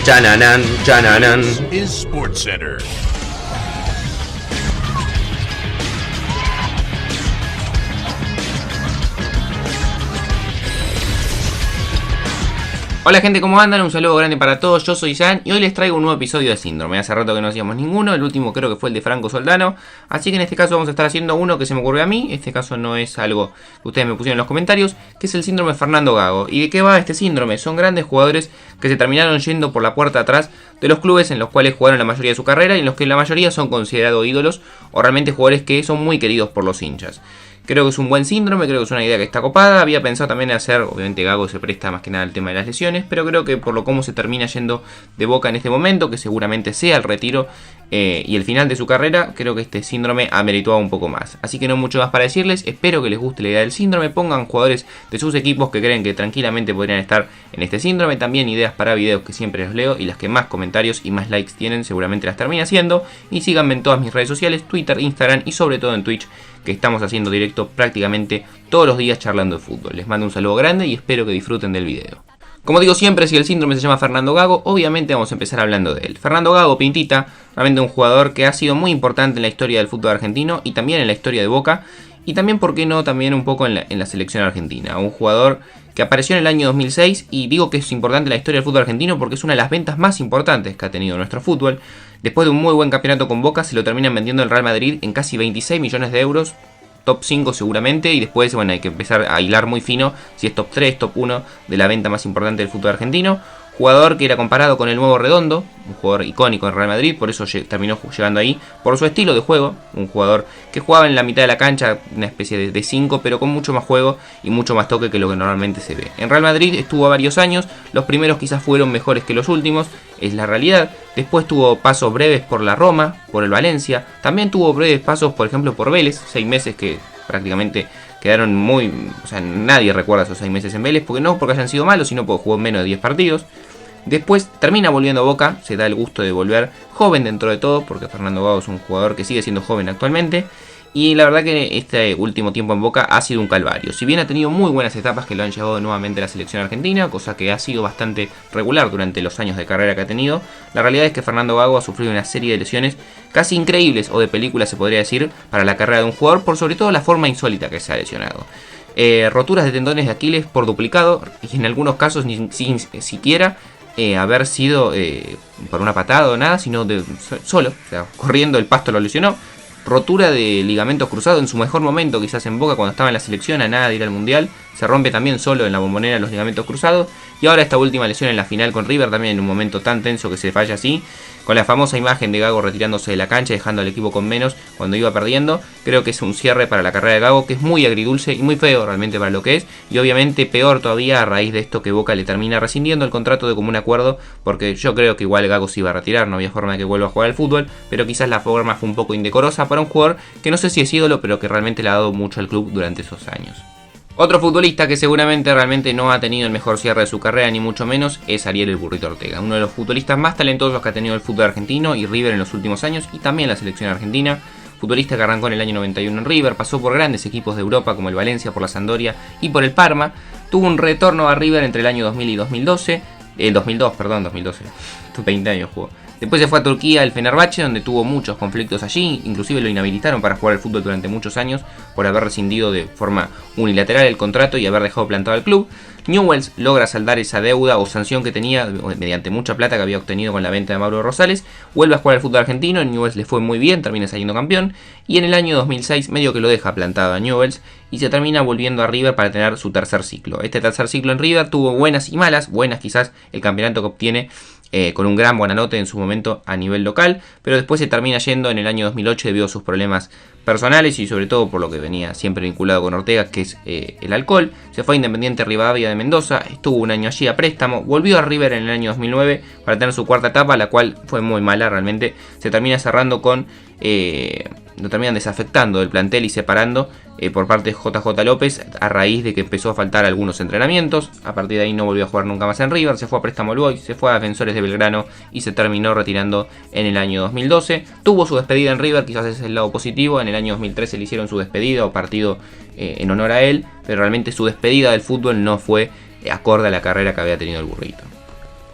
Chananan, chananan. Is SportsCenter. Hola gente, ¿cómo andan? Un saludo grande para todos, yo soy Jan y hoy les traigo un nuevo episodio de Síndrome. Hace rato que no hacíamos ninguno, el último creo que fue el de Franco Soldano. Así que en este caso vamos a estar haciendo uno que se me ocurrió a mí. Este caso no es algo que ustedes me pusieron en los comentarios, que es el síndrome Fernando Gago. ¿Y de qué va este síndrome? Son grandes jugadores que se terminaron yendo por la puerta atrás de los clubes en los cuales jugaron la mayoría de su carrera y en los que la mayoría son considerados ídolos o realmente jugadores que son muy queridos por los hinchas. Creo que es un buen síndrome, creo que es una idea que está copada. Había pensado también en hacer, obviamente Gago se presta más que nada al tema de las lesiones, pero creo que por lo cómo se termina yendo de Boca en este momento, que seguramente sea el retiro y el final de su carrera, creo que este síndrome ameritaba un poco más. Así que no mucho más para decirles, espero que les guste la idea del síndrome, pongan jugadores de sus equipos que creen que tranquilamente podrían estar en este síndrome, también ideas para videos que siempre los leo y las que más comentarios y más likes tienen seguramente las termina haciendo, y síganme en todas mis redes sociales, Twitter, Instagram y sobre todo en Twitch, que estamos haciendo directo prácticamente todos los días charlando de fútbol. Les mando un saludo grande y espero que disfruten del video. Como digo siempre, si el síndrome se llama Fernando Gago, obviamente vamos a empezar hablando de él. Fernando Gago, Pintita, realmente un jugador que ha sido muy importante en la historia del fútbol argentino y también en la historia de Boca, y también, por qué no, también un poco en la selección argentina. Un jugador que apareció en el año 2006, y digo que es importante en la historia del fútbol argentino porque es una de las ventas más importantes que ha tenido nuestro fútbol. Después de un muy buen campeonato con Boca, se lo terminan vendiendo el Real Madrid en casi 26 millones de euros, top 5 seguramente, y después bueno, hay que empezar a hilar muy fino si es top 3, top 1 de la venta más importante del fútbol argentino. Jugador que era comparado con el nuevo Redondo, un jugador icónico en Real Madrid, por eso terminó llegando ahí, por su estilo de juego, un jugador que jugaba en la mitad de la cancha, una especie de 5, pero con mucho más juego y mucho más toque que lo que normalmente se ve. En Real Madrid estuvo varios años, los primeros quizás fueron mejores que los últimos, es la realidad. Después tuvo pasos breves por la Roma, por el Valencia, también tuvo breves pasos por ejemplo por Vélez, 6 meses que prácticamente quedaron muy... O sea, nadie recuerda esos 6 meses en Vélez, porque no porque hayan sido malos, sino porque jugó menos de 10 partidos. Después termina volviendo a Boca, se da el gusto de volver joven dentro de todo, porque Fernando Gago es un jugador que sigue siendo joven actualmente. Y la verdad que este último tiempo en Boca ha sido un calvario. Si bien ha tenido muy buenas etapas que lo han llevado nuevamente a la selección argentina, cosa que ha sido bastante regular durante los años de carrera que ha tenido, la realidad es que Fernando Gago ha sufrido una serie de lesiones casi increíbles, o de películas se podría decir, para la carrera de un jugador, por sobre todo la forma insólita que se ha lesionado. Roturas de tendones de Aquiles por duplicado, y en algunos casos ni siquiera haber sido por una patada o nada, sino solo, o sea, corriendo el pasto lo lesionó. Rotura de ligamentos cruzados en su mejor momento, quizás en Boca cuando estaba en la selección, a nada de ir al Mundial. Se rompe también solo en la Bombonera los ligamentos cruzados. Y ahora esta última lesión en la final con River, también en un momento tan tenso que se falla así. Con la famosa imagen de Gago retirándose de la cancha, dejando al equipo con menos cuando iba perdiendo. Creo que es un cierre para la carrera de Gago que es muy agridulce y muy feo realmente para lo que es. Y obviamente peor todavía a raíz de esto que Boca le termina rescindiendo el contrato de común acuerdo. Porque yo creo que igual Gago se iba a retirar, no había forma de que vuelva a jugar al fútbol. Pero quizás la forma fue un poco indecorosa para un jugador que no sé si es ídolo, pero que realmente le ha dado mucho al club durante esos años. Otro futbolista que seguramente realmente no ha tenido el mejor cierre de su carrera, ni mucho menos, es Ariel el Burrito Ortega, uno de los futbolistas más talentosos que ha tenido el fútbol argentino y River en los últimos años, y también la selección argentina. Futbolista que arrancó en el año 91 en River, pasó por grandes equipos de Europa como el Valencia, por la Sampdoria y por el Parma. Tuvo un retorno a River entre el año 2000 y 2012, 2012, 20 años jugó. Después se fue a Turquía, el Fenerbahce, donde tuvo muchos conflictos allí, inclusive lo inhabilitaron para jugar al fútbol durante muchos años por haber rescindido de forma unilateral el contrato y haber dejado plantado al club. Newell's logra saldar esa deuda o sanción que tenía mediante mucha plata que había obtenido con la venta de Mauro Rosales. Vuelve a jugar al fútbol argentino, en Newell's le fue muy bien, termina saliendo campeón. Y en el año 2006 medio que lo deja plantado a Newell's y se termina volviendo a River para tener su tercer ciclo. Este tercer ciclo en River tuvo buenas y malas, buenas quizás el campeonato que obtiene con un gran Buonanotte en su momento a nivel local, pero después se termina yendo en el año 2008 debido a sus problemas personales y sobre todo por lo que venía siempre vinculado con Ortega, que es el alcohol. Se fue a Independiente Rivadavia de Mendoza, estuvo un año allí a préstamo, volvió a River en el año 2009 para tener su cuarta etapa, la cual fue muy mala realmente. Se termina cerrando con... lo terminan desafectando del plantel y separando por parte de JJ López a raíz de que empezó a faltar algunos entrenamientos. A partir de ahí no volvió a jugar nunca más en River, se fue a préstamo al Boys, se fue a Defensores de Belgrano y se terminó retirando en el año 2012. Tuvo su despedida en River, quizás ese es el lado positivo. En el año 2013 le hicieron su despedida o partido en honor a él, pero realmente su despedida del fútbol no fue acorde a la carrera que había tenido el Burrito.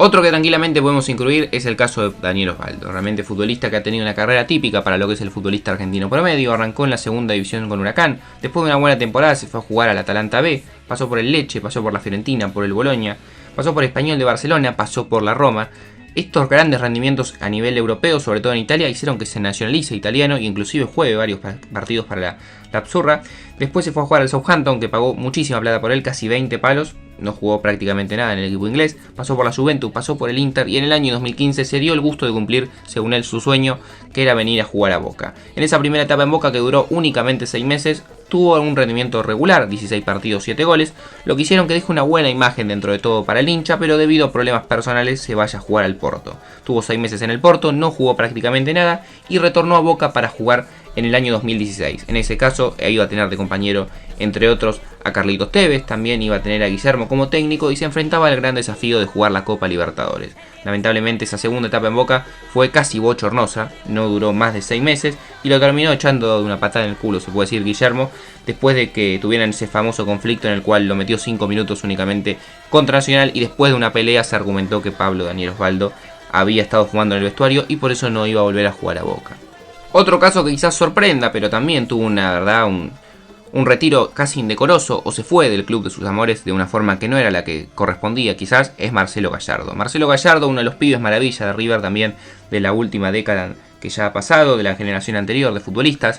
Otro que tranquilamente podemos incluir es el caso de Daniel Osvaldo, realmente futbolista que ha tenido una carrera típica para lo que es el futbolista argentino promedio. Arrancó en la segunda división con Huracán, después de una buena temporada se fue a jugar al Atalanta B, pasó por el Lecce, pasó por la Fiorentina, por el Boloña, pasó por Español de Barcelona, pasó por la Roma. Estos grandes rendimientos a nivel europeo, sobre todo en Italia, hicieron que se nacionalice italiano e inclusive juegue varios partidos para la Azzurra. Después se fue a jugar al Southampton, que pagó muchísima plata por él, casi 20 palos. No jugó prácticamente nada en el equipo inglés. Pasó por la Juventus, pasó por el Inter y en el año 2015 se dio el gusto de cumplir, según él, su sueño, que era venir a jugar a Boca. En esa primera etapa en Boca, que duró únicamente 6 meses, tuvo un rendimiento regular, 16 partidos, 7 goles, lo que hicieron que deje una buena imagen dentro de todo para el hincha, pero debido a problemas personales se vaya a jugar al Porto. Tuvo 6 meses en el Porto, no jugó prácticamente nada y retornó a Boca para jugar en el año 2016. En ese caso iba a tener de compañero, entre otros, a Carlitos Tevez, también iba a tener a Guillermo como técnico y se enfrentaba al gran desafío de jugar la Copa Libertadores. Lamentablemente esa segunda etapa en Boca fue casi bochornosa, no duró más de 6 meses y lo terminó echando de una patada en el culo, se puede decir, Guillermo, después de que tuvieran ese famoso conflicto en el cual lo metió 5 minutos únicamente contra Nacional y después de una pelea se argumentó que Pablo Daniel Osvaldo había estado fumando en el vestuario y por eso no iba a volver a jugar a Boca. Otro caso que quizás sorprenda, pero también tuvo un retiro casi indecoroso o se fue del club de sus amores de una forma que no era la que correspondía quizás, es Marcelo Gallardo. Marcelo Gallardo, uno de los pibes maravilla de River también de la última década que ya ha pasado, de la generación anterior de futbolista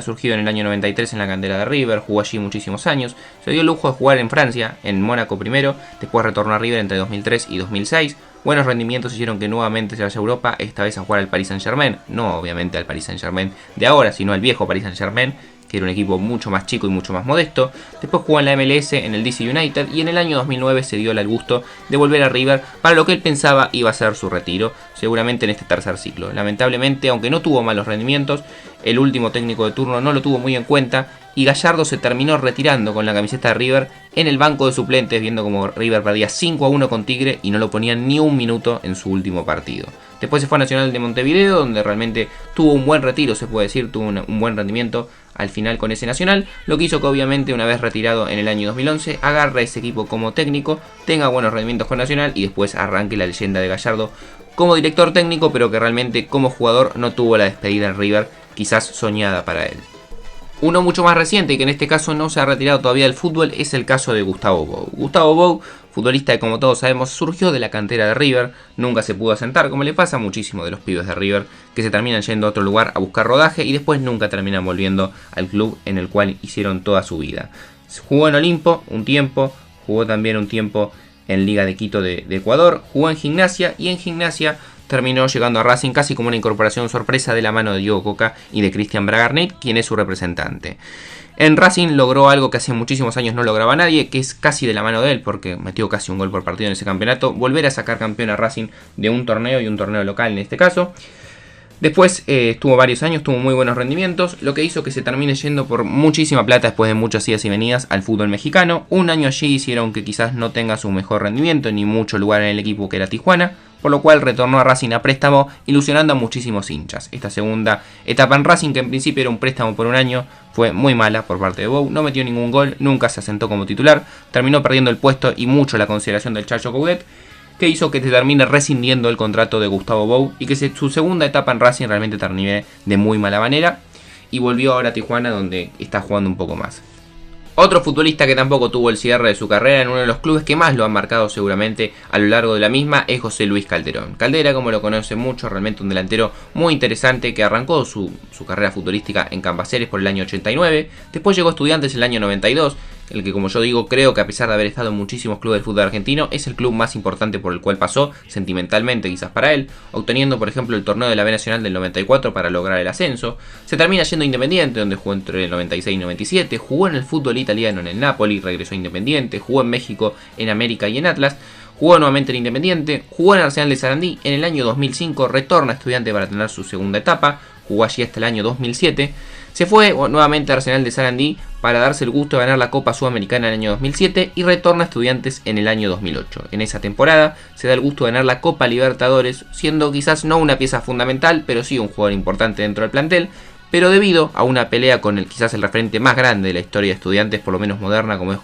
surgido en el año 93 en la cantera de River, jugó allí muchísimos años, se dio el lujo de jugar en Francia, en Mónaco primero, después retornó a River entre 2003 y 2006, buenos rendimientos hicieron que nuevamente se vaya a Europa, esta vez a jugar al Paris Saint-Germain, no obviamente al Paris Saint-Germain de ahora, sino al viejo Paris Saint-Germain, que era un equipo mucho más chico y mucho más modesto. Después jugó en la MLS en el DC United y en el año 2009 se dio el gusto de volver a River para lo que él pensaba iba a ser su retiro, seguramente en este tercer ciclo. Lamentablemente, aunque no tuvo malos rendimientos, el último técnico de turno no lo tuvo muy en cuenta y Gallardo se terminó retirando con la camiseta de River en el banco de suplentes, viendo como River perdía 5-1 con Tigre y no lo ponían ni un minuto en su último partido. Después se fue a Nacional de Montevideo, donde realmente tuvo un buen retiro, se puede decir, tuvo un buen rendimiento al final con ese Nacional, lo que hizo que obviamente una vez retirado en el año 2011 agarre ese equipo como técnico, tenga buenos rendimientos con Nacional y después arranque la leyenda de Gallardo como director técnico, pero que realmente como jugador no tuvo la despedida en River quizás soñada para él. Uno mucho más reciente y que en este caso no se ha retirado todavía del fútbol es el caso de Gustavo Bou. Gustavo Bou, futbolista que como todos sabemos surgió de la cantera de River, nunca se pudo asentar, como le pasa a muchísimos de los pibes de River que se terminan yendo a otro lugar a buscar rodaje y después nunca terminan volviendo al club en el cual hicieron toda su vida. Jugó en Olimpo un tiempo, jugó también un tiempo en Liga de Quito de Ecuador, jugó en Gimnasia y en Gimnasia terminó llegando a Racing casi como una incorporación sorpresa de la mano de Diego Coca y de Cristian Bragarnik, quien es su representante. En Racing logró algo que hace muchísimos años no lograba nadie, que es casi de la mano de él, porque metió casi un gol por partido en ese campeonato, volver a sacar campeón a Racing de un torneo y un torneo local en este caso. Después estuvo varios años, tuvo muy buenos rendimientos, lo que hizo que se termine yendo por muchísima plata después de muchas idas y venidas al fútbol mexicano. Un año allí hicieron que quizás no tenga su mejor rendimiento ni mucho lugar en el equipo que era Tijuana, por lo cual retornó a Racing a préstamo, ilusionando a muchísimos hinchas. Esta segunda etapa en Racing, que en principio era un préstamo por un año, fue muy mala por parte de Bou, no metió ningún gol, nunca se asentó como titular, terminó perdiendo el puesto y mucho la consideración del Chacho Coudet, que hizo que se termine rescindiendo el contrato de Gustavo Bou y que su segunda etapa en Racing realmente termine de muy mala manera y volvió ahora a Tijuana, donde está jugando un poco más. Otro futbolista que tampoco tuvo el cierre de su carrera en uno de los clubes que más lo han marcado seguramente a lo largo de la misma es José Luis Calderón. Caldera, como lo conocen mucho, realmente un delantero muy interesante que arrancó su carrera futbolística en Cambaceres por el año 89, después llegó a Estudiantes en el año 92, el que, como yo digo, creo que a pesar de haber estado en muchísimos clubes del fútbol argentino, es el club más importante por el cual pasó, sentimentalmente quizás para él, obteniendo por ejemplo el torneo de la B Nacional del 94 para lograr el ascenso. Se termina yendo a Independiente, donde jugó entre el 96 y 97, jugó en el fútbol italiano en el Napoli, regresó a Independiente, jugó en México, en América y en Atlas, jugó nuevamente en Independiente, jugó en Arsenal de Sarandí, en el año 2005 retorna a Estudiante para tener su segunda etapa, jugó allí hasta el año 2007, se fue nuevamente a Arsenal de Sarandí para darse el gusto de ganar la Copa Sudamericana en el año 2007 y retorna a Estudiantes en el año 2008. En esa temporada se da el gusto de ganar la Copa Libertadores, siendo quizás no una pieza fundamental, pero sí un jugador importante dentro del plantel, pero debido a una pelea con quizás el referente más grande de la historia de Estudiantes, por lo menos moderna, como es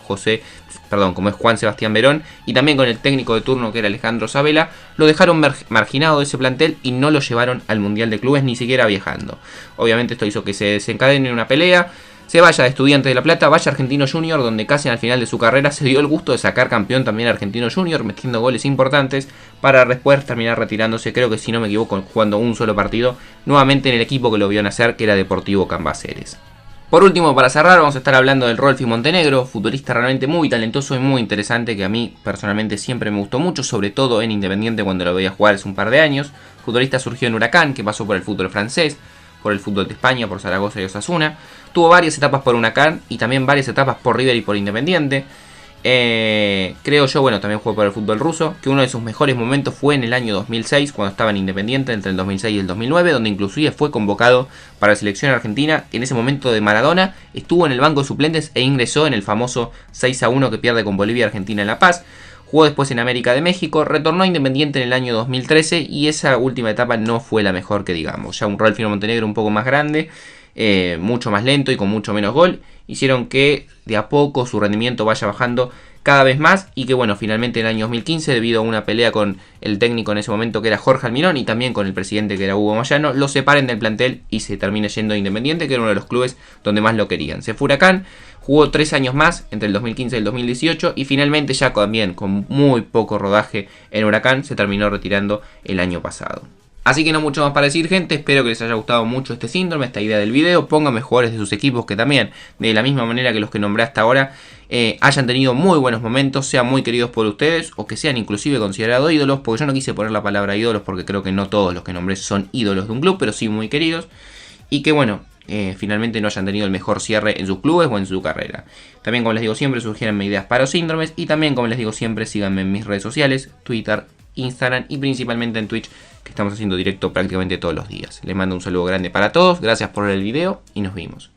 Juan Sebastián Verón, y también con el técnico de turno que era Alejandro Sabella, lo dejaron marginado de ese plantel y no lo llevaron al Mundial de Clubes, ni siquiera viajando. Obviamente esto hizo que se desencadene una pelea, se vaya de Estudiantes de La Plata, vaya a Argentino Junior, donde casi al final de su carrera se dio el gusto de sacar campeón también a Argentino Junior, metiendo goles importantes, para después terminar retirándose, creo que si no me equivoco, jugando un solo partido, nuevamente en el equipo que lo vio nacer, que era Deportivo Cambaceres. Por último, para cerrar, vamos a estar hablando del Rolfi Montenegro, futbolista realmente muy talentoso y muy interesante, que a mí personalmente siempre me gustó mucho, sobre todo en Independiente cuando lo veía jugar hace un par de años. Futbolista surgió en Huracán, que pasó por el fútbol francés, por el fútbol de España, por Zaragoza y Osasuna. Tuvo varias etapas por Huracán y también varias etapas por River y por Independiente. Creo yo, bueno, también jugó por el fútbol ruso, que uno de sus mejores momentos fue en el año 2006, cuando estaba en Independiente, entre el 2006 y el 2009, donde inclusive fue convocado para la selección argentina. En ese momento de Maradona estuvo en el banco de suplentes e ingresó en el famoso 6-1 que pierde con Bolivia y Argentina en La Paz. Jugó después en América de México, retornó a Independiente en el año 2013 y esa última etapa no fue la mejor que digamos. Ya un Rolfi Montenegro un poco más grande, mucho más lento y con mucho menos gol, hicieron que de a poco su rendimiento vaya bajando cada vez más y que bueno, finalmente en el año 2015, debido a una pelea con el técnico en ese momento que era Jorge Almirón y también con el presidente que era Hugo Moyano, lo separen del plantel y se termine yendo a Independiente, que era uno de los clubes donde más lo querían. Se fue Huracán, jugó 3 años más entre el 2015 y el 2018 y finalmente ya también con muy poco rodaje en Huracán se terminó retirando el año pasado. Así que no mucho más para decir, gente, espero que les haya gustado mucho este síndrome, esta idea del video. Pónganme jugadores de sus equipos que también, de la misma manera que los que nombré hasta ahora, hayan tenido muy buenos momentos, sean muy queridos por ustedes o que sean inclusive considerados ídolos, porque yo no quise poner la palabra ídolos porque creo que no todos los que nombré son ídolos de un club, pero sí muy queridos, y que bueno, finalmente no hayan tenido el mejor cierre en sus clubes o en su carrera. También, como les digo siempre, sugiéranme ideas para los síndromes y también, como les digo siempre, síganme en mis redes sociales, Twitter, Instagram y principalmente en Twitch, que estamos haciendo directo prácticamente todos los días. Les mando un saludo grande para todos, gracias por ver el video y nos vemos.